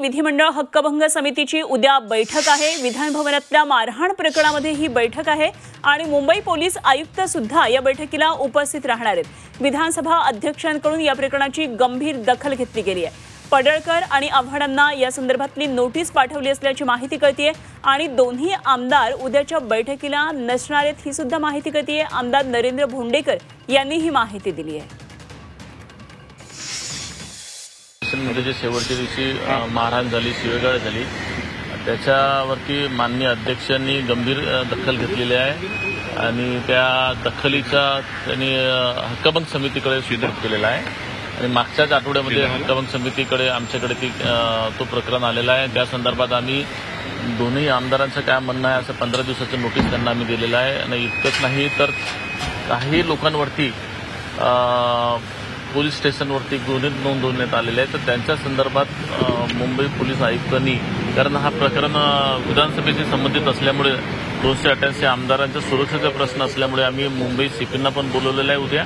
विधिमंडळ हक्कभंग समितीची उद्या बैठक आहे। विधान भवनातल्या मारहाण प्रकरणामध्ये ही बैठक आहे आणि मुंबई पोलीस आयुक्त सुद्धा या बैठकीला उपस्थित राहणार आहेत। विधानसभा अध्यक्षांकडून या प्रकरणाची गंभीर दखल घेतली गेली आहे। पडळकर आणि आव्हाडांना या संदर्भातली नोटीस पाठवली असल्याची माहिती कळतेय आणि दोन्ही आमदार उद्याच्या बैठकीला नसणार आहेत ही सुद्धा माहिती कळतेय। आमदार नरेंद्र भोंडेकर यांनी ही माहिती दिली आहे। जे शेवटच्या दिवशी मारहाण झाली, शिवेगाळ झाली, त्याच्यावरती माननीय अध्यक्षांनी गंभीर दखल घेतलेली आहे आणि त्या दखलीचा त्यांनी हक्कभंग समितीकडे स्वीकृत केलेला आहे आणि मागच्याच आठवड्यामध्ये हक्कभंग समितीकडे आमच्याकडे तो प्रकरण आलेला आहे। त्या संदर्भात आम्ही दोन्ही आमदारांचं काय म्हणणं आहे असं 15 दिवसाचं नोटीस त्यांना आम्ही दिलेलं आहे आणि इतकंच नाही तर काही लोकांवरती पोलीस स्टेशनवरती गुन्हे नोंदवण्यात आलेले आहेत, तर त्यांच्या संदर्भात मुंबई पोलीस आयुक्तांनी, कारण हा प्रकरण विधानसभेशी संबंधित असल्यामुळे 288 आमदारांच्या सुरक्षेचा प्रश्न असल्यामुळे आम्ही मुंबई सीपींना पण बोलवलेला आहे उद्या।